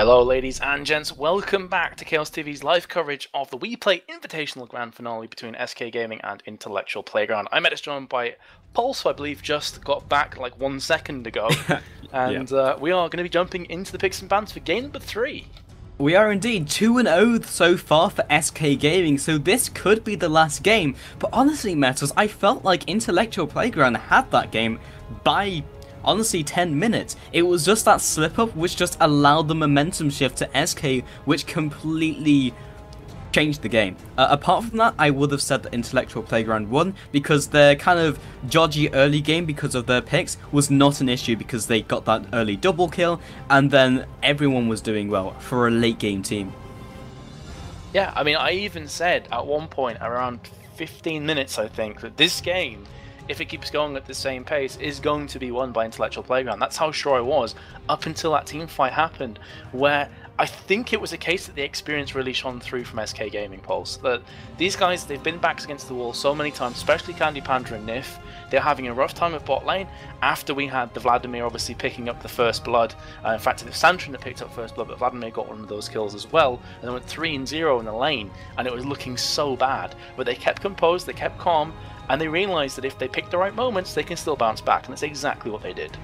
Hello ladies and gents, welcome back to Chaos TV's live coverage of the WePlay Invitational Grand Finale between SK Gaming and Intellectual Playground. I'm joined by Pulse, who I believe just got back like 1 second ago, and we are going to be jumping into the picks and bans for game number 3. We are indeed 2-0 so far for SK Gaming, so this could be the last game, but honestly Metas, I felt like Intellectual Playground had that game by honestly 10 minutes. It was just that slip up which just allowed the momentum shift to SK, which completely changed the game. Apart from that, I would have said that Intellectual Playground won because their kind of dodgy early game because of their picks was not an issue because they got that early double kill and then everyone was doing well for a late game team. Yeah, I mean, I even said at one point around 15 minutes, I think, that this game, if it keeps going at the same pace, is going to be won by Intellectual Playground. That's how sure I was up until that team fight happened, where I think it was a case that the experience really shone through from SK Gaming, Pulse. That these guys, they've been backs against the wall so many times, especially Candy Panda and Nif. They're having a rough time at bot lane after we had the Vladimir obviously picking up the first blood. In fact, it was Santrin that picked up first blood, but Vladimir got one of those kills as well. And they went 3-0 in the lane, and it was looking so bad. But they kept composed, they kept calm, and they realised that if they pick the right moments, they can still bounce back, and that's exactly what they did.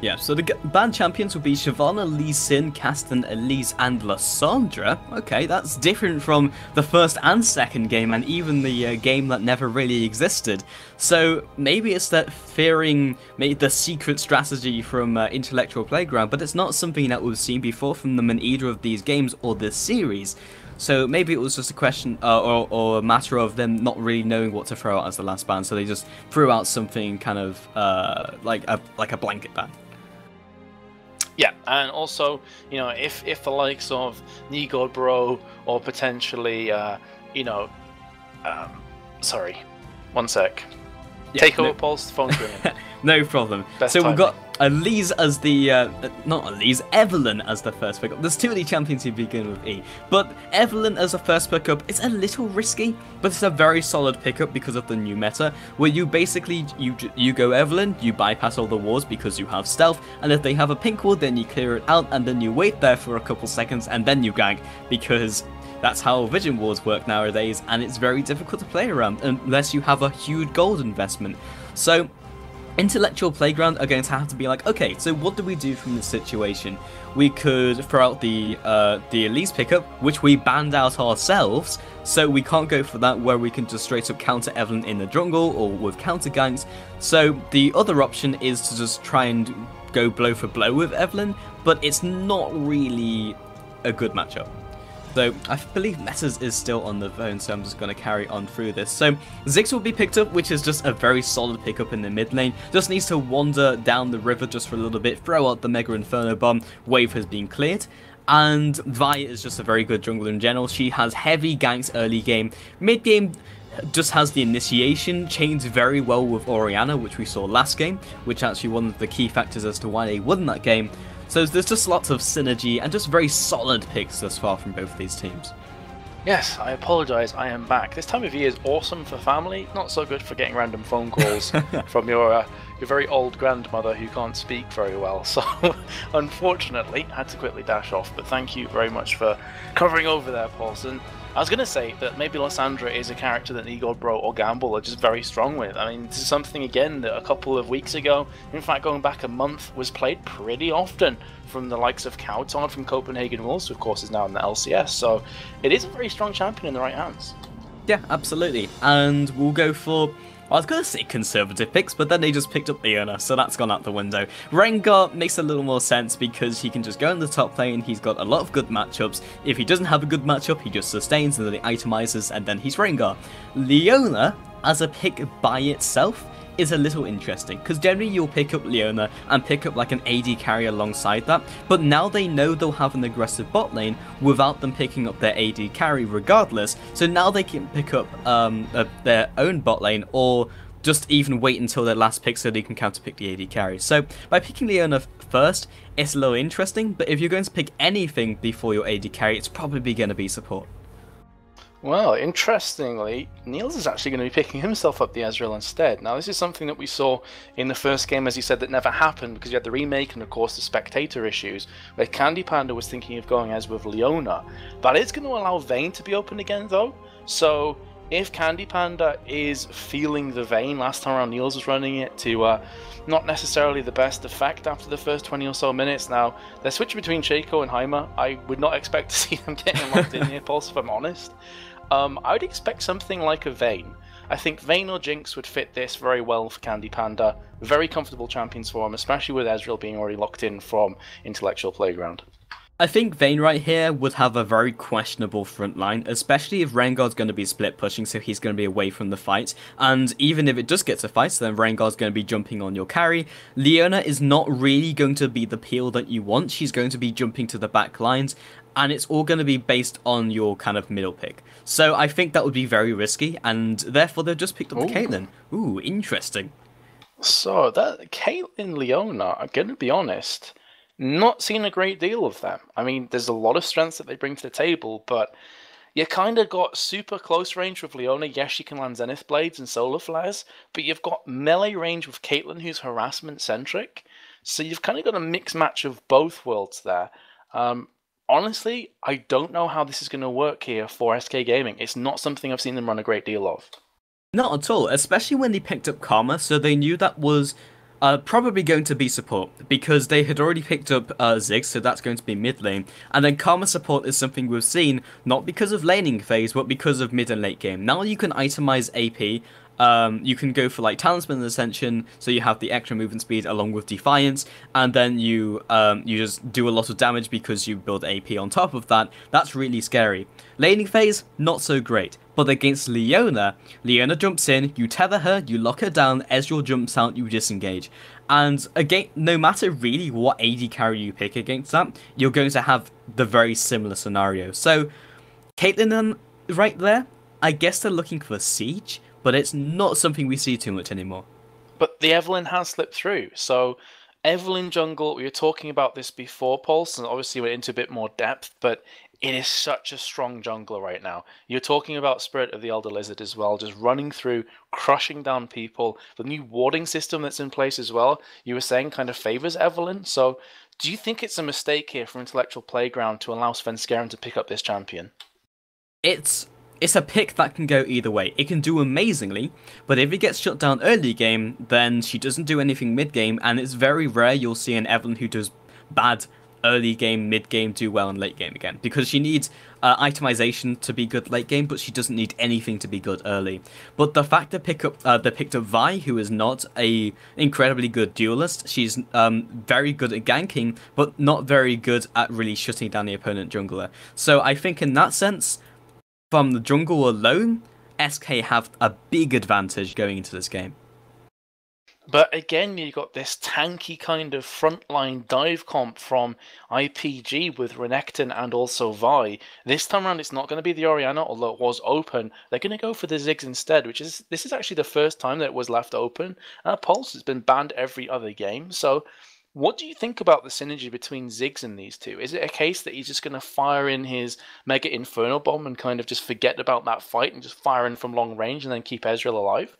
Yeah, so the band champions will be Shyvana, Lee Sin, Kasten, Elise, and Lissandra. Okay, that's different from the first and second game, and even the game that never really existed. So maybe it's that fearing the secret strategy from Intellectual Playground, but it's not something that we've seen before from them in either of these games or this series. So maybe it was just a question or a matter of them not really knowing what to throw out as the last ban, so they just threw out something kind of like a blanket ban. Yeah, and also, you know, if the likes of Nigod Bro or potentially, sorry, 1 sec. Yeah, Take over, Pulse, the phone's ringing. No problem. Best so timing. we've got Elise as the, not Elise, Evelyn as the first pickup. There's two of the champions who begin with E. But Evelyn as a first pickup is a little risky, but it's a very solid pickup because of the new meta, where you basically, you go Evelyn, you bypass all the wards because you have stealth, and if they have a pink ward, then you clear it out, and then you wait there for a couple seconds, and then you gank, because that's how Vision Wars work nowadays, and it's very difficult to play around unless you have a huge gold investment. So Intellectual Playground are going to have to be like, okay, so what do we do from this situation? We could throw out the Elise pickup, which we banned out ourselves, so we can't go for that where we can just straight up counter Evelyn in the jungle or with counter ganks. So the other option is to just try and go blow for blow with Evelyn, but it's not really a good matchup. So I believe Metas is still on the phone, so I'm just going to carry on through this. So Ziggs will be picked up, which is just a very solid pickup in the mid lane. Just needs to wander down the river just for a little bit, throw out the Mega Inferno Bomb, wave has been cleared. And Vi is just a very good jungler in general. She has heavy ganks early game. Mid game just has the initiation, chains very well with Orianna, which we saw last game, which actually one of the key factors as to why they won that game. So there's just lots of synergy and just very solid picks thus far from both these teams. Yes, I apologise, I am back. This time of year is awesome for family, not so good for getting random phone calls from your very old grandmother who can't speak very well. So, unfortunately, I had to quickly dash off, but thank you very much for covering over there, Paulson. I was going to say that maybe Lissandra is a character that Nigod Bro or Gamble are just very strong with. I mean, this is something, again, that a couple of weeks ago, in fact going back a month, was played pretty often from the likes of Cowtown from Copenhagen Wolves, who of course is now in the LCS. So it is a very strong champion in the right hands. Yeah, absolutely. And we'll go for, I was going to say conservative picks, but then they just picked up Leona, so that's gone out the window. Rengar makes a little more sense because he can just go in the top lane, he's got a lot of good matchups. If he doesn't have a good matchup, he just sustains and then he itemizes, and then he's Rengar. Leona, as a pick by itself, is a little interesting, because generally you'll pick up Leona and pick up like an AD carry alongside that, but now they know they'll have an aggressive bot lane without them picking up their AD carry regardless, so now they can pick up their own bot lane or just even wait until their last pick so they can counter pick the AD carry. So by picking Leona first, it's a little interesting, but if you're going to pick anything before your AD carry, it's probably going to be support. Well, interestingly, Niels is actually going to be picking himself up the Ezreal instead. Now, this is something that we saw in the first game, as you said, that never happened because you had the remake and, of course, the spectator issues, where Candy Panda was thinking of going as with Leona. That is going to allow Vayne to be open again, though. So, if Candy Panda is feeling the Vayne, last time around Niels was running it to not necessarily the best effect after the first 20 or so minutes. Now, they're switching between Shaco and Heimer. I would not expect to see them getting locked in here, Pulse, if I'm honest. I would expect something like a Vayne. I think Vayne or Jinx would fit this very well for Candy Panda. Very comfortable champions for him, especially with Ezreal being already locked in from Intellectual Playground. I think Vayne right here would have a very questionable front line, especially if Rengar's going to be split pushing, so he's going to be away from the fight. And even if it does get to fight, then Rengar's going to be jumping on your carry. Leona is not really going to be the peel that you want. She's going to be jumping to the back lines, and it's all going to be based on your kind of middle pick. So I think that would be very risky, and therefore they've just picked up the Caitlyn. Ooh, interesting. So, that Caitlyn Leona, I'm going to be honest, not seen a great deal of them. I mean, there's a lot of strengths that they bring to the table, but you kind of got super close range with Leona. Yes, she can land Zenith Blades and Solar Flares, but you've got melee range with Caitlyn, who's harassment-centric. So you've kind of got a mixed match of both worlds there. Honestly, I don't know how this is going to work here for SK Gaming. It's not something I've seen them run a great deal of. Not at all, especially when they picked up Karma, so they knew that was probably going to be support, because they had already picked up Ziggs, so that's going to be mid lane, and then Karma support is something we've seen, not because of laning phase, but because of mid and late game. Now you can itemize AP, you can go for like Talisman and Ascension, so you have the extra movement speed along with Defiance, and then you just do a lot of damage because you build AP on top of that. That's really scary. Laning phase, not so great. But against Leona, Leona jumps in, you tether her, you lock her down, Ezreal jumps out, you disengage. And again, no matter really what AD carry you pick against that, you're going to have the very similar scenario. So, Caitlyn right there, I guess they're looking for Siege, but it's not something we see too much anymore. But the Evelynn has slipped through, so Evelynn jungle, we were talking about this before, Pulse, and obviously went into a bit more depth, but it is such a strong jungler right now. You're talking about Spirit of the Elder Lizard as well, just running through, crushing down people. The new warding system that's in place as well, you were saying, kind of favors Evelynn. So do you think it's a mistake here for Intellectual Playground to allow Svenskeren to pick up this champion? It's a pick that can go either way. It can do amazingly, but if it gets shut down early game, then she doesn't do anything mid game, and it's very rare you'll see an Evelynn who does bad early game, mid game, do well in late game again, because she needs itemization to be good late game, but she doesn't need anything to be good early. But the fact they picked up Vi, who is not a incredibly good duelist, she's very good at ganking, but not very good at really shutting down the opponent jungler. So I think in that sense, from the jungle alone, SK have a big advantage going into this game. But again, you got this tanky kind of frontline dive comp from IPG with Renekton and also Vi. This time around, it's not going to be the Orianna, although it was open. They're going to go for the Ziggs instead, this is actually the first time that it was left open. Pulse has been banned every other game, so what do you think about the synergy between Ziggs and these two? Is it a case that he's just going to fire in his Mega Inferno Bomb and kind of just forget about that fight and just fire in from long range and then keep Ezreal alive?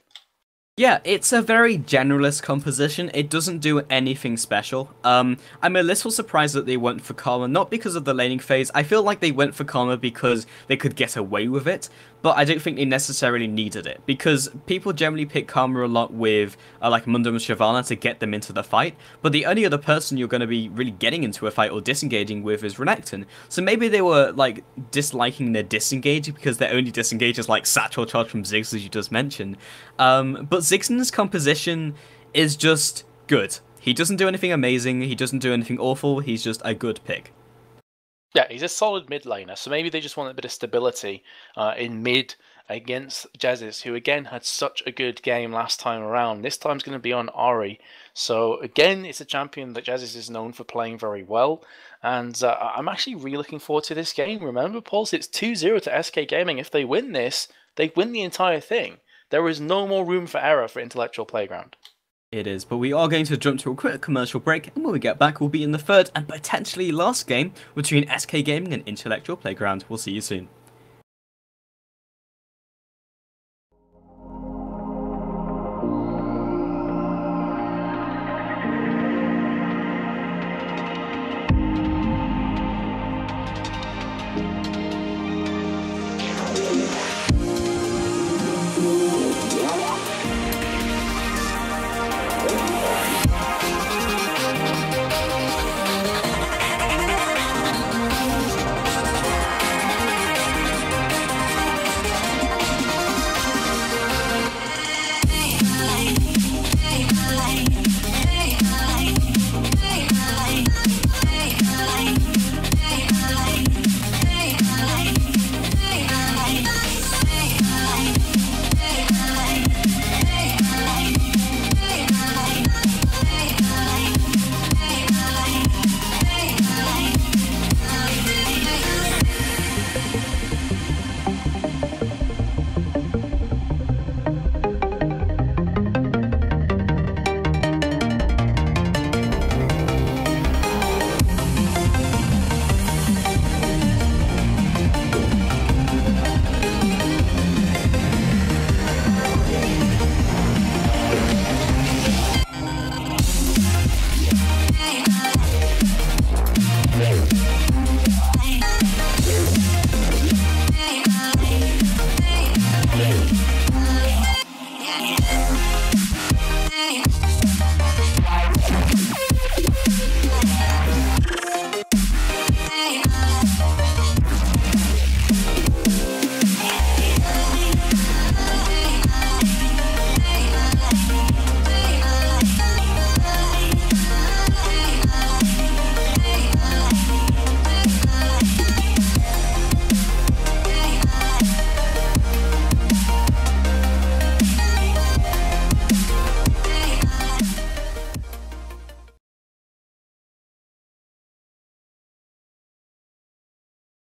Yeah, it's a very generalist composition. It doesn't do anything special. I'm a little surprised that they went for Karma, not because of the laning phase. I feel like they went for Karma because they could get away with it, but I don't think they necessarily needed it, because people generally pick Karma a lot with like Mundum and Shyvana to get them into the fight, but the only other person you're going to be really getting into a fight or disengaging with is Renekton. So maybe they were like disliking their disengage because their only disengage is like Satchel Charge from Ziggs, as you just mentioned. But Ziggs's composition is just good. He doesn't do anything amazing, he doesn't do anything awful, he's just a good pick. Yeah, he's a solid mid laner, so maybe they just want a bit of stability in mid against Jezis, who again had such a good game last time around. This time's going to be on Ori. So again, it's a champion that Jezis is known for playing very well, and I'm actually really looking forward to this game. Remember, Pulse, it's 2-0 to SK Gaming. If they win this, they win the entire thing. There is no more room for error for Intellectual Playground. It is, but we are going to jump to a quick commercial break, and when we get back, we'll be in the third and potentially last game between SK Gaming and Intellectual Playground. We'll see you soon.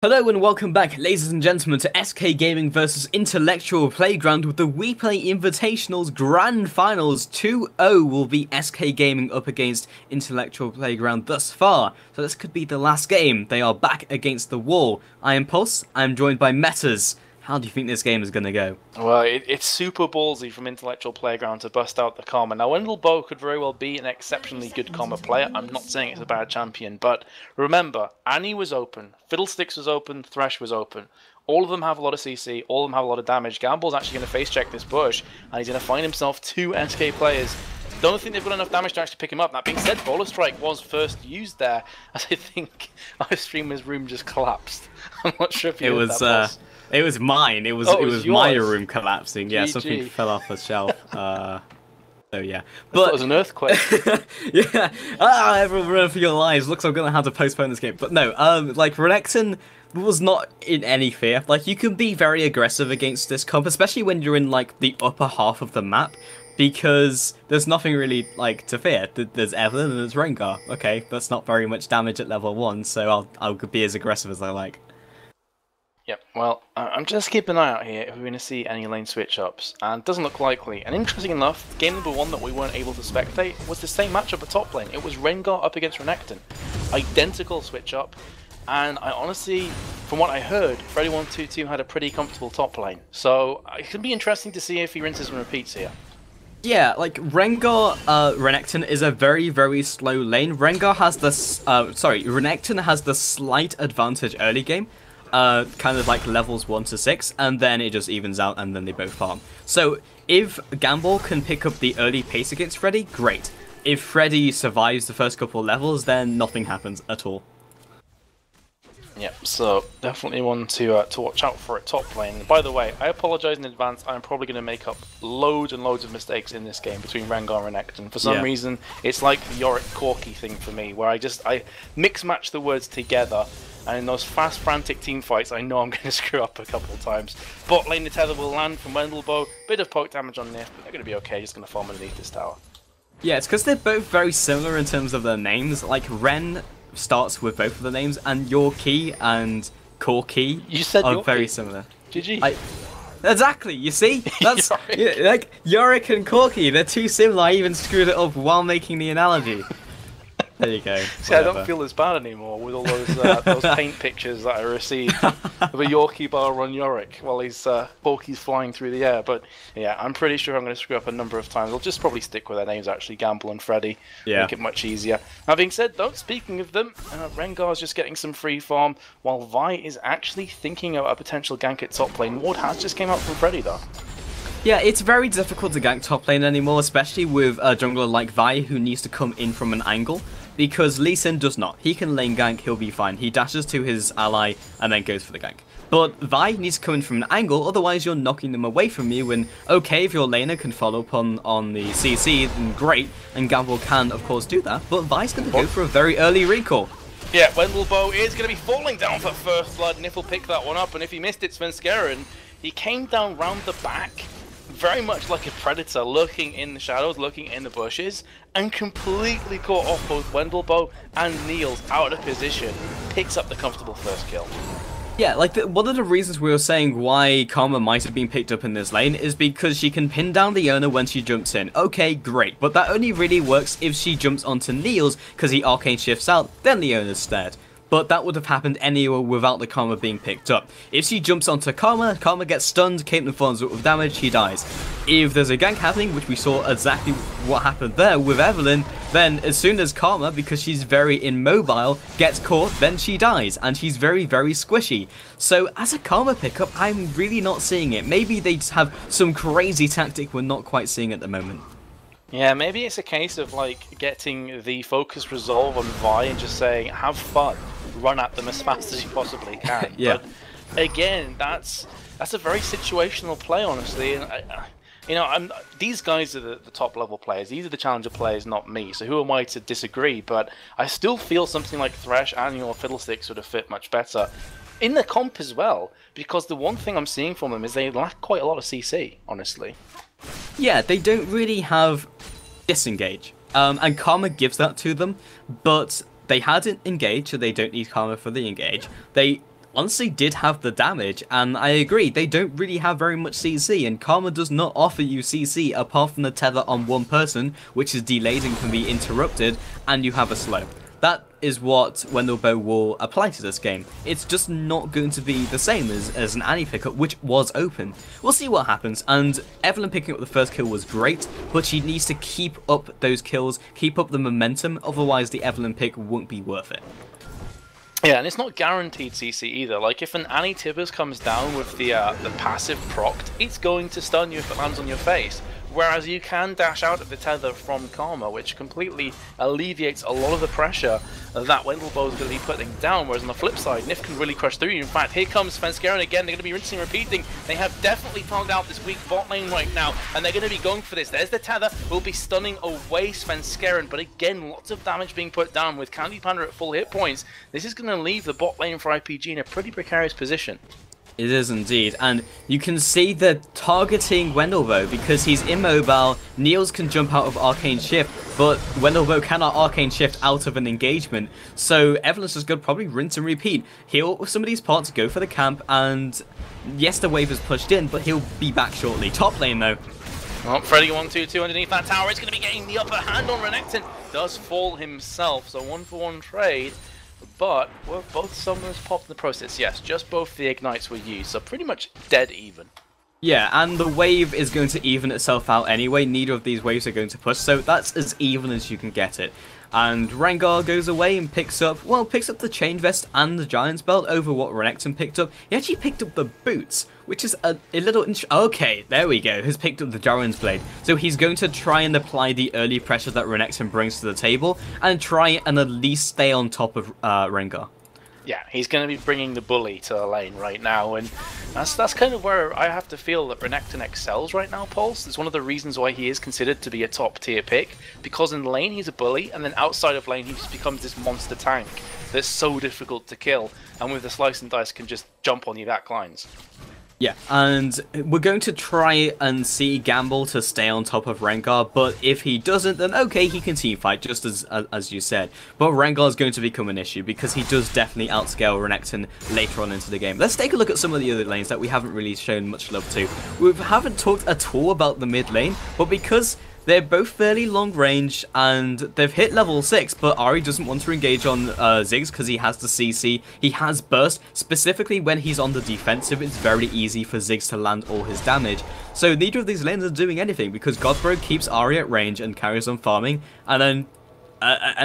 Hello and welcome back, ladies and gentlemen, to SK Gaming versus Intellectual Playground with the WePlay Invitational's Grand Finals. 2-0 will be SK Gaming up against Intellectual Playground thus far, so this could be the last game. They are back against the wall. I am Pulse, I am joined by Metas. How do you think this game is going to go? Well, it's super ballsy from Intellectual Playground to bust out the Karma. Now, Wendell Bow could very well be an exceptionally good Karma player. I'm not saying it's a bad champion, but remember, Annie was open, Fiddlesticks was open, Thresh was open. All of them have a lot of CC, all of them have a lot of damage. Gamble's actually going to face check this bush, and he's going to find himself 2 SK players. Don't think they've got enough damage to actually pick him up. That being said, Bowler Strike was first used there, as I think our streamer's room just collapsed. I'm not sure if you heard that, Boss. It was mine. It was my room collapsing. Yeah, something fell off the shelf. So yeah, but it was an earthquake. Yeah. Everyone run for your lives. Looks like I'm gonna have to postpone this game. But no, like Renekton was not in any fear. Like you can be very aggressive against this comp, especially when you're in like the upper half of the map, because there's nothing really like to fear. There's Evelyn and there's Rengar. Okay, that's not very much damage at level 1, so I'll be as aggressive as I like. Yep, well, I'm just keeping an eye out here if we're going to see any lane switch-ups, and it doesn't look likely. And interesting enough, game number 1 that we weren't able to spectate was the same matchup at top lane. It was Rengar up against Renekton. Identical switch-up, and I honestly, from what I heard, Freddy122 had a pretty comfortable top lane. So it could be interesting to see if he rinses and repeats here. Yeah, like Rengar, Renekton is a very, very slow lane. Rengar has Renekton has the slight advantage early game. Kind of like levels 1 to 6, and then it just evens out, and then they both farm. So if Gamble can pick up the early pace against Freddy, great. If Freddy survives the first couple levels, then nothing happens at all. Yep, so definitely one to watch out for at top lane. By the way, I apologise in advance. I'm probably going to make up loads and loads of mistakes in this game between Rengar and Renekton. For some reason, it's like the Yorick Corky thing for me, where I mix match the words together. And in those fast, frantic team fights, I know I'm going to screw up a couple of times. Bot lane, the tether will land from Wendell Bow. Bit of poke damage on Nif, but they're going to be okay. Just going to farm underneath this tower. Yeah, it's because they're both very similar in terms of their names. Like, Ren starts with both of the names, and Yorkie and Corky are very similar. GG. Exactly, you see? That's like Yorick and Corky, they're too similar. I even screwed it up while making the analogy. There you go. See, I don't feel as bad anymore with all those paint pictures that I received of a Yorkie bar on Yorick while he's Corky's flying through the air. But yeah, I'm pretty sure I'm going to screw up a number of times. I'll just probably stick with their names actually, Gamble and Freddy. Yeah. Make it much easier. That being said, though, speaking of them, Rengar's just getting some free farm while Vi is actually thinking about a potential gank at top lane. Ward has just came out from Freddy though. Yeah, it's very difficult to gank top lane anymore, especially with a jungler like Vi who needs to come in from an angle. Because Lee Sin does not. He can lane gank, he'll be fine. He dashes to his ally and then goes for the gank. But Vi needs to come in from an angle, otherwise you're knocking them away from you. And okay, if your laner can follow up on the CC, then great. And Gamble can, of course, do that. But Vi's going to go for a very early recall. Yeah, Wendell Bow is going to be falling down for first blood. Nif will pick that one up. And if he missed it, Svenskeren, he came down round the back, very much like a predator, lurking in the shadows, lurking in the bushes, and completely caught off both Wendell Bow and Niels out of position. Picks up the comfortable first kill. Yeah, like one of the reasons we were saying why Karma might have been picked up in this lane is because she can pin down Leona when she jumps in. Okay, great, but that only really works if she jumps onto Niels because he arcane shifts out, then Leona's dead. But that would have happened anywhere without the Karma being picked up. If she jumps onto Karma, Karma gets stunned, Caitlyn falls with damage, he dies. If there's a gank happening, which we saw exactly what happened there with Evelyn, then as soon as Karma, because she's very immobile, gets caught, then she dies, and she's very, very squishy. So as a Karma pickup, I'm really not seeing it. Maybe they just have some crazy tactic we're not quite seeing at the moment. Yeah, maybe it's a case of like getting the focus resolve on Vi and just saying, have fun. Run at them as fast as you possibly can. Yeah. But again, that's a very situational play, honestly. And you know, these guys are the top level players. These are the challenger players, not me. So who am I to disagree? But I still feel something like Thresh and your Fiddlesticks would have fit much better in the comp as well. Because the one thing I'm seeing from them is they lack quite a lot of CC, honestly. Yeah, they don't really have disengage. And Karma gives that to them, but they hadn't engaged, so they don't need Karma for the engage. They honestly did have the damage, and I agree, they don't really have very much CC, and Karma does not offer you CC apart from the tether on one person, which is delayed and can be interrupted, and you have a slow. That is what Wendelboe will apply to this game. It's just not going to be the same as an Annie pickup, which was open. We'll see what happens, and Evelyn picking up the first kill was great, but she needs to keep up those kills, keep up the momentum, otherwise the Evelyn pick won't be worth it. Yeah, and it's not guaranteed CC either. Like, if an Annie Tibbers comes down with the passive procced, it's going to stun you if it lands on your face. Whereas you can dash out of the tether from Karma, which completely alleviates a lot of the pressure that Wendelboe is going to be putting down. Whereas on the flip side, Nif can really crush through you. In fact, here comes Svenskeren again. They're going to be rinsing and repeating. They have definitely found out this weak bot lane right now, and they're going to be going for this. There's the tether. Will be stunning away Svenskeren, but again, lots of damage being put down with Candy Panda at full hit points. This is going to leave the bot lane for IPG in a pretty precarious position. It is indeed, and you can see they're targeting Wendelboe because he's immobile. Niels can jump out of Arcane Shift, but Wendelboe cannot Arcane Shift out of an engagement. So Evelyn's just going to probably rinse and repeat. Heal with some of these parts, go for the camp, and yes, the wave is pushed in, but he'll be back shortly. Top lane though. Oh, Freddy 1-2-2 underneath that tower. It's going to be getting the upper hand on Renekton. Does fall himself, so 1-for-1 trade. But were both summoners popped in the process? Yes, just both the ignites were used, so pretty much dead even. Yeah, and the wave is going to even itself out anyway. Neither of these waves are going to push, so that's as even as you can get it. And Rengar goes away and picks up the Chain Vest and the Giant's Belt over what Renekton picked up. He actually picked up the boots, which is a little... Okay, there we go. He's picked up the Jarran's Blade. So he's going to try and apply the early pressure that Renekton brings to the table and try and at least stay on top of Rengar. Yeah, he's going to be bringing the bully to the lane right now, and that's kind of where I have to feel that Renekton excels right now, Pulse. It's one of the reasons why he is considered to be a top-tier pick, because in lane he's a bully, and then outside of lane he just becomes this monster tank that's so difficult to kill, and with the slice and dice can just jump on your back lines. Yeah, and we're going to try and see Gamble to stay on top of Rengar, but if he doesn't, then okay, he can teamfight, just as you said. But Rengar is going to become an issue, because he does definitely outscale Renekton later on into the game. Let's take a look at some of the other lanes that we haven't really shown much love to. We haven't talked at all about the mid lane, but because they're both fairly long range, and they've hit level 6, but Ari doesn't want to engage on Ziggs because he has the CC. He has Burst. Specifically, when he's on the defensive, it's very easy for Ziggs to land all his damage. So neither of these lanes are doing anything because Godbro keeps Ari at range and carries on farming, and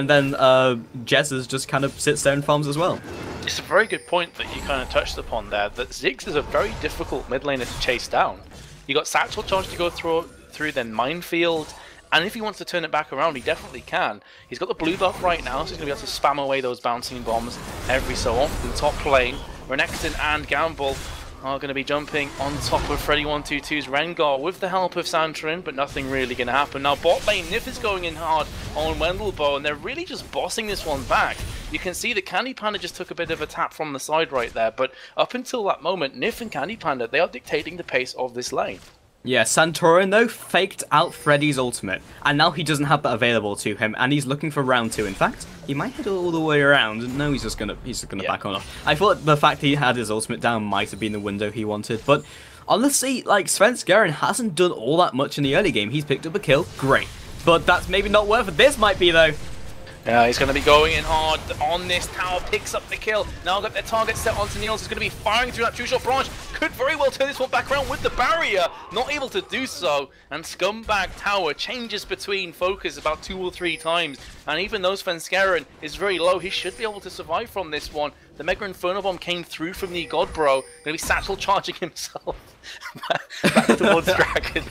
then Jesus just kind of sits there and farms as well. It's a very good point that you kind of touched upon there, that Ziggs is a very difficult mid laner to chase down. You got Satchel Charge to go through, then Minefield, and if he wants to turn it back around, he definitely can. He's got the blue buff right now, so he's going to be able to spam away those bouncing bombs every so often. Top lane, Renekton and Gamble are going to be jumping on top of Freddy 1-2-2's Rengar with the help of Santorin, but nothing really going to happen. Now bot lane, Nif is going in hard on Wendelboe, and they're really just bossing this one back. You can see that Candy Panda just took a bit of a tap from the side right there, but up until that moment, Nif and Candy Panda, they are dictating the pace of this lane. Yeah, Santorin though faked out Freddy's ultimate, and now he doesn't have that available to him, and he's looking for round 2. In fact, he might head all the way around. No, he's just gonna back on off. I thought the fact he had his ultimate down might have been the window he wanted, but honestly, like, Svenskeren hasn't done all that much in the early game. He's picked up a kill, great, but that's maybe not worth it. This might be though. Yeah, he's going to be going in hard on this tower, picks up the kill. Now got their target set onto Niels, who's going to be firing through that two-shot branch. Could very well turn this one back around with the barrier. Not able to do so. And Scumbag Tower changes between focus about 2 or 3 times. And even though Svenskeren is very low, he should be able to survive from this one. The Mega Inferno Bomb came through from the Godbro. Going to be satchel charging himself back towards Dragon.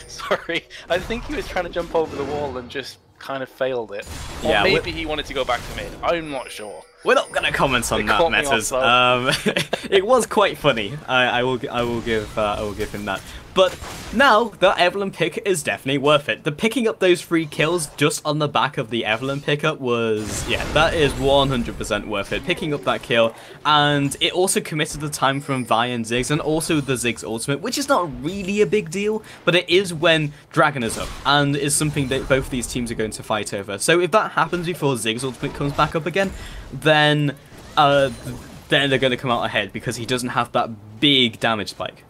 Sorry, I think he was trying to jump over the wall and just kind of failed it. Or yeah, maybe he wanted to go back to mid. I'm not sure. We're not going to comment on that, Metas. It was quite funny. I will give him that. But now the Evelyn pick is definitely worth it. The picking up those 3 kills just on the back of the Evelyn pickup was, yeah, that is 100% worth it. Picking up that kill, and it also committed the time from Vi and Ziggs, and also the Ziggs ultimate, which is not really a big deal, but it is when Dragon is up, and is something that both these teams are going to fight over. So if that happens before Ziggs ultimate comes back up again, then then they're going to come out ahead because he doesn't have that big damage spike.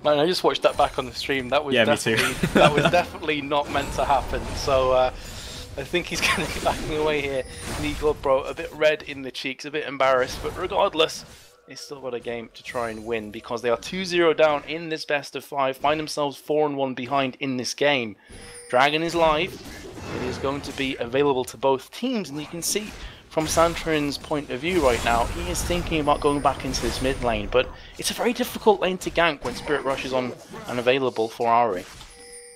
Man, I just watched that back on the stream. That was me too. that was definitely not meant to happen. So I think he's going to be backing away here. Nico, bro, a bit red in the cheeks, a bit embarrassed, but regardless, he's still got a game to try and win because they are 2-0 down in this best of 5, find themselves 4-1 behind in this game. Dragon is live. It is going to be available to both teams, and you can see from Santorin's point of view right now, he is thinking about going back into this mid lane, but it's a very difficult lane to gank when Spirit Rush is on and available for Ahri.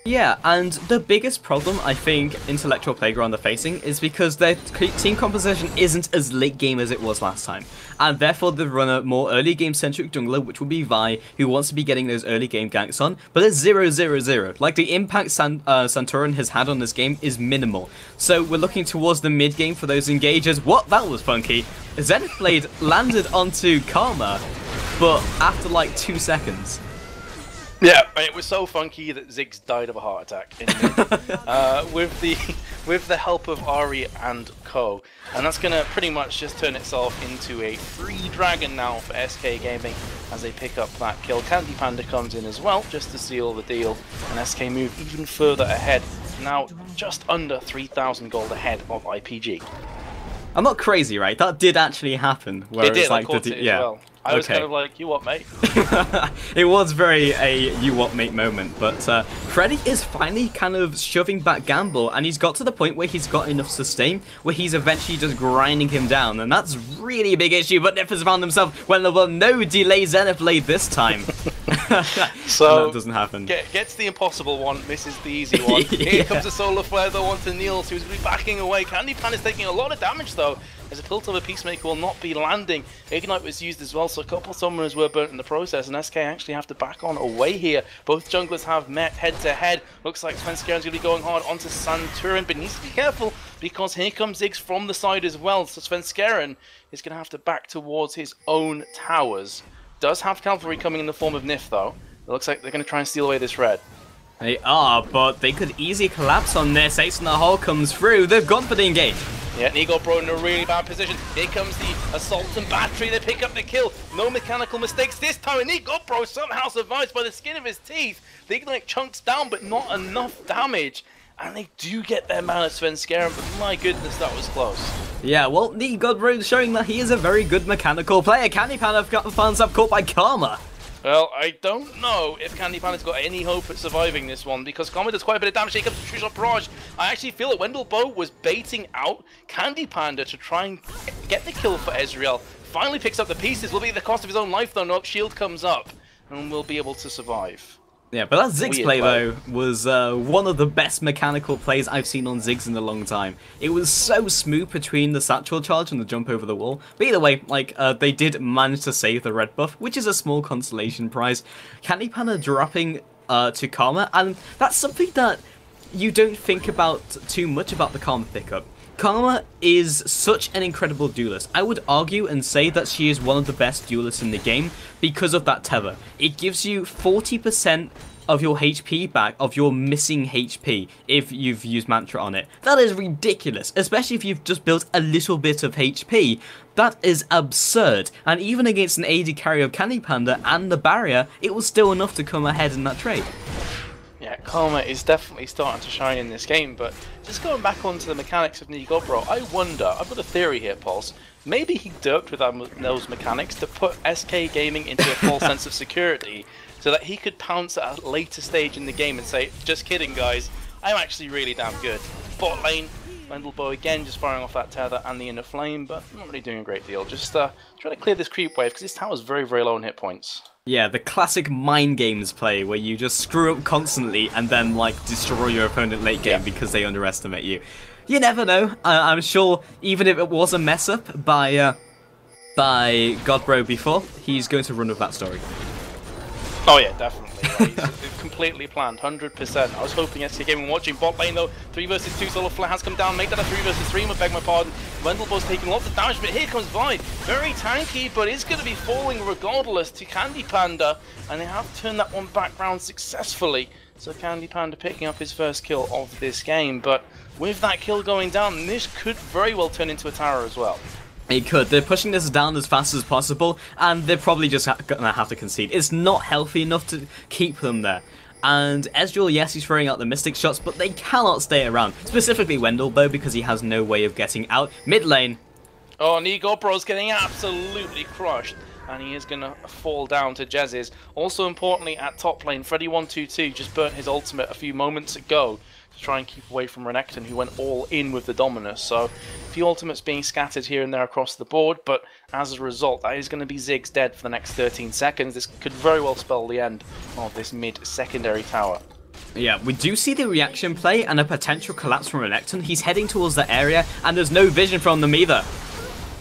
Yeah, and the biggest problem I think Intellectual Playground are facing is because their team composition isn't as late game as it was last time, and therefore they run a more early game centric jungler, which will be Vi, who wants to be getting those early game ganks on, but it's 0-0-0. Like, the impact Santorin has had on this game is minimal. So we're looking towards the mid game for those engages. What? That was funky. Zenith Blade landed onto Karma, but after like 2 seconds. Yeah, it was so funky that Ziggs died of a heart attack in with the help of Ahri and Co. And that's going to pretty much just turn itself into a free dragon now for SK Gaming as they pick up that kill. Candy Panda comes in as well just to seal the deal, and SK move even further ahead, now just under 3,000 gold ahead of IPG. I'm not crazy, right? That did actually happen. Where It did, like I caught it as well. I was kind of like, you what, mate? It was very a you what, mate moment, but Freddy is finally kind of shoving back Gamble, and he's got to the point where he's got enough sustain, where he's eventually just grinding him down, and that's really a big issue, but Nip has found himself when there were no delay Zenith Blade this time. So that doesn't happen. Gets the impossible one, misses the easy one. Here comes a solar flare though onto Niels, who's going to be backing away. Candy Pan is taking a lot of damage though, as a Piltover Peacemaker will not be landing. Ignite was used as well, so a couple summoners were burnt in the process, and SK actually have to back on away here. Both junglers have met head to head. Looks like Svenskaren's going to be going hard onto Santorin, but needs to be careful because here comes Ziggs from the side as well. So Svenskaren is going to have to back towards his own towers. Does have cavalry coming in the form of Nif though. It looks like they're going to try and steal away this red. They are, but they could easily collapse on this. Ace in the hole comes through. They've gone for the engage. Yeah, Nigo Bro in a really bad position. Here comes the assault and battery. They pick up the kill. No mechanical mistakes this time. And Nigo Bro somehow survives by the skin of his teeth. The Ignite chunks down, but not enough damage. And they do get their man at Svenskaren, but my goodness, that was close. Yeah, well, Nigo Bro showing that he is a very good mechanical player. Candy Pan finds up caught by Karma. Well, I don't know if Candy Panda's got any hope at surviving this one, because Karma does quite a bit of damage. Here comes the True Shot Barrage. I actually feel that Wendell Bow was baiting out Candy Panda to try and get the kill for Ezreal. Finally picks up the pieces. Will be at the cost of his own life, though. No, shield comes up, and will be able to survive. Yeah, but that Ziggs play, though, was one of the best mechanical plays I've seen on Ziggs in a long time. It was so smooth between the satchel charge and the jump over the wall. But either way, like, they did manage to save the red buff, which is a small consolation prize. Candy Panda dropping to Karma, and that's something that you don't think about too much about the Karma pickup. Karma is such an incredible duelist. I would argue and say that she is one of the best duelists in the game because of that tether. It gives you 40% of your HP back, of your missing HP, if you've used Mantra on it. That is ridiculous, especially if you've just built a little bit of HP. That is absurd, and even against an AD carry of Candy Panda and the barrier, it was still enough to come ahead in that trade. Yeah, Karma is definitely starting to shine in this game, but just going back onto the mechanics of Nigo Bro, I wonder, I've got a theory here, Pulse, maybe he derped with those mechanics to put SK Gaming into a false sense of security, so that he could pounce at a later stage in the game and say, just kidding guys, I'm actually really damn good. Bot lane, Wendell Bow again just firing off that tether and the inner flame, but not really doing a great deal, just trying to clear this creep wave, because this tower's very, very low on hit points. Yeah, the classic mind games play where you just screw up constantly and then like destroy your opponent late game because they underestimate you. You never know. I'm sure even if it was a mess up by Godbro before, he's going to run with that story. Oh yeah, definitely. It's completely planned, 100%. I was hoping SK Gaming watching bot lane though. 3 versus 2 solo flare has come down, make that a 3 versus 3, I beg my pardon. Wendell Bow's taking lots of damage, but here comes Vi. Very tanky, but is going to be falling regardless to Candy Panda. And they have turned that one back round successfully. So Candy Panda picking up his first kill of this game. But with that kill going down, this could very well turn into a tower as well. It could. They're pushing this down as fast as possible, and they're probably just gonna have to concede. It's not healthy enough to keep them there. And Ezreal, yes, he's throwing out the Mystic shots, but they cannot stay around. Specifically Wendell, though, because he has no way of getting out. Mid lane. Oh, Nigobro's getting absolutely crushed, and he is going to fall down to Jez's. Also importantly, at top lane, Freddy122 just burnt his ultimate a few moments ago to try and keep away from Renekton, who went all in with the Dominus. So a few ultimates being scattered here and there across the board, but as a result, that is going to be Ziggs dead for the next 13 seconds. This could very well spell the end of this mid-secondary tower. Yeah, we do see the reaction play and a potential collapse from Renekton. He's heading towards that area, and there's no vision from them either.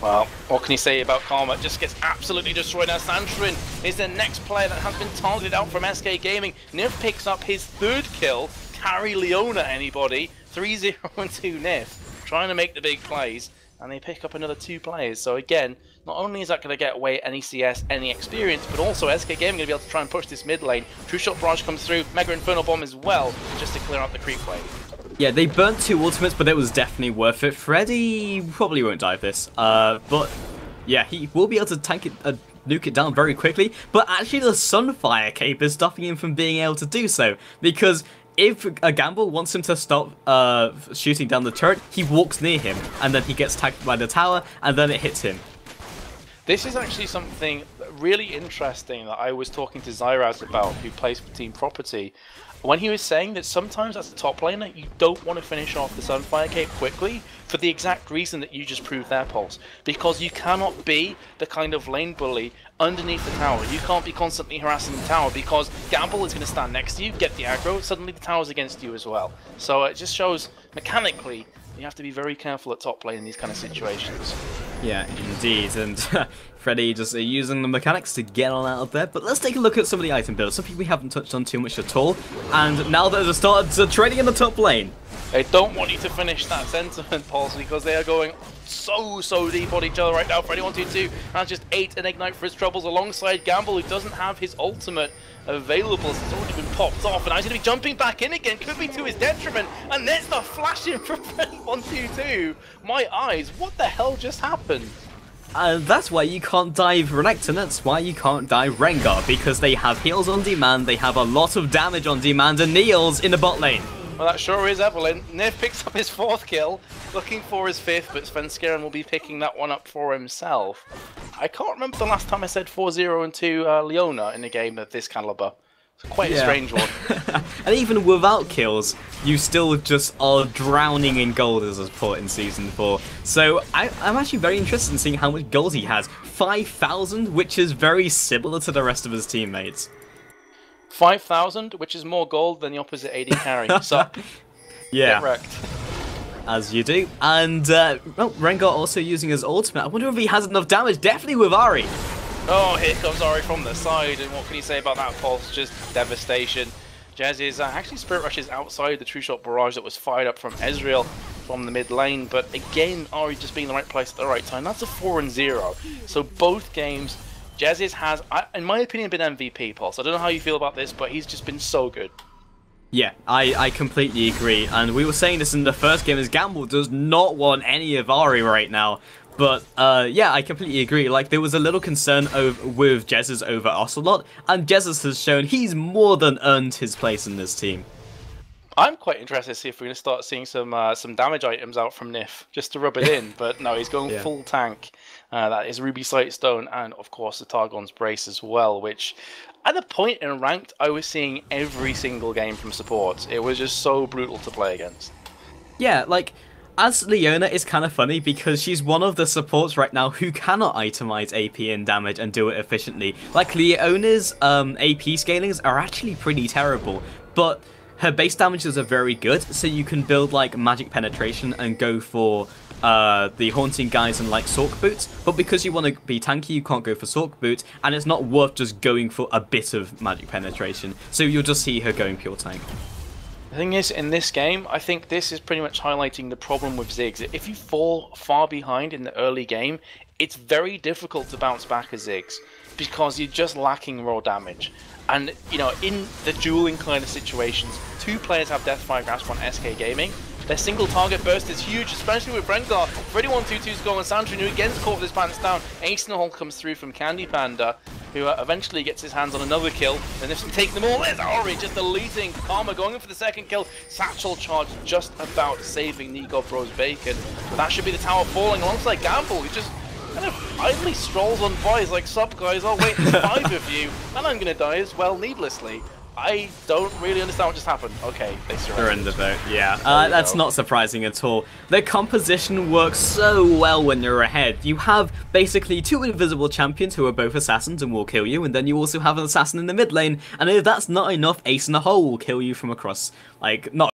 Well, what can you say about Karma? Just gets absolutely destroyed. Now Sandrin is the next player that has been targeted out from SK Gaming. Nif picks up his third kill. Carry Leona, anybody. 3-0 and 2 Nif. Trying to make the big plays. And they pick up another 2 players. So again, not only is that going to get away any CS, any experience, but also SK Gaming going to be able to try and push this mid lane. True Shot Barrage comes through. Mega Inferno Bomb as well, just to clear out the creep wave. Yeah, they burnt 2 ultimates, but it was definitely worth it. Freddy probably won't die this, but yeah, he will be able to tank it, nuke it down very quickly. But actually, the Sunfire Cape is stopping him from being able to do so, because if a Gamble wants him to stop shooting down the turret, he walks near him, and then he gets tagged by the tower, and then it hits him. This is actually something really interesting that I was talking to Zyraz about, who plays for Team Property, when he was saying that sometimes as a top laner, you don't want to finish off the Sunfire Cape quickly for the exact reason that you just proved there, Pulse. Because you cannot be the kind of lane bully underneath the tower. You can't be constantly harassing the tower because Gamble is going to stand next to you, get the aggro, suddenly the tower's against you as well. So it just shows mechanically you have to be very careful at top lane in these kind of situations. Yeah, indeed, and Freddy just using the mechanics to get on out of there. But let's take a look at some of the item builds, something we haven't touched on too much at all. And now that they've started trading in the top lane. They don't want you to finish that sentiment, Pulse, because they are going so deep on each other right now. Freddy122 has just 8 an Ignite for his troubles alongside Gamble, who doesn't have his ultimate available. It's already been popped off, and now he's going to be jumping back in again. Could be to his detriment, and there's the flashing from Freddy122. My eyes, what the hell just happened? That's why you can't dive Renekton, that's why you can't dive Rengar, because they have heals on demand, they have a lot of damage on demand, and Neil's in the bot lane. Well, that sure is Evelyn. Niv picks up his 4th kill, looking for his 5th, but Svenskeren will be picking that one up for himself. I can't remember the last time I said 4-0 and 2 Leona in a game of this caliber. It's quite a strange one. And even without kills, you still just are drowning in gold as a support in Season 4. So I'm actually very interested in seeing how much gold he has. 5,000, which is very similar to the rest of his teammates. 5,000, which is more gold than the opposite AD carry. So, yeah, get wrecked. As you do. And well, Rengar also using his ultimate. I wonder if he has enough damage. Definitely with Ahri. Oh, here comes Ahri from the side, and what can you say about that, Pulse? Just devastation. Jazz is actually Spirit Rushes outside the True Shot Barrage that was fired up from Ezreal from the mid lane, but again, Ahri just being in the right place at the right time. That's a 4-0. So both games, Jazz has, in my opinion, been MVP, Pulse. I don't know how you feel about this, but he's just been so good. Yeah, I completely agree. And we were saying this in the first game, as Gamble does not want any of Ahri right now. But yeah, I completely agree. Like, there was a little concern with Jesus over Ocelot, and Jesus has shown he's more than earned his place in this team. I'm quite interested to see if we're going to start seeing some damage items out from Nif, just to rub it in. But no, he's going full tank. That is Ruby Sightstone and, of course, the Targon's Brace as well, which, at a point in Ranked, I was seeing every single game from support. It was just so brutal to play against. Yeah, like, as Leona, it's kind of funny because she's one of the supports right now who cannot itemize AP and damage and do it efficiently. Like, Leona's AP scalings are actually pretty terrible, but her base damages are very good, so you can build like magic penetration and go for the haunting guys and like Sork boots, but because you want to be tanky, you can't go for Sork boots, and it's not worth just going for a bit of magic penetration, so you'll just see her going pure tank. The thing is, in this game, I think this is pretty much highlighting the problem with Ziggs. If you fall far behind in the early game, it's very difficult to bounce back as Ziggs, because you're just lacking raw damage. And, you know, in the dueling kind of situations, 2 players have Deathfire Grasp on SK Gaming, Their single target burst is huge, especially with Rengar. Freddy 122's going, Sandrine, who again's caught with his pants down. Ace in the hole comes through from Candy Panda, who eventually gets his hands on another kill. And if he take them all, there's Ori just deleting. Karma going in for the second kill. Satchel charge just about saving Nico Bros Bacon. But that should be the tower falling alongside Gamble, who just kind of idly strolls on by. He's like, sup guys, I'll wait for 5 of you, and I'm gonna die as well needlessly. I don't really understand what just happened. Okay, they surrendered. They're in the boat, yeah. That's not surprising at all. Their composition works so well when you're ahead. You have basically 2 invisible champions who are both assassins and will kill you, and then you also have an assassin in the mid lane, and if that's not enough, Ace in the hole will kill you from across, like, not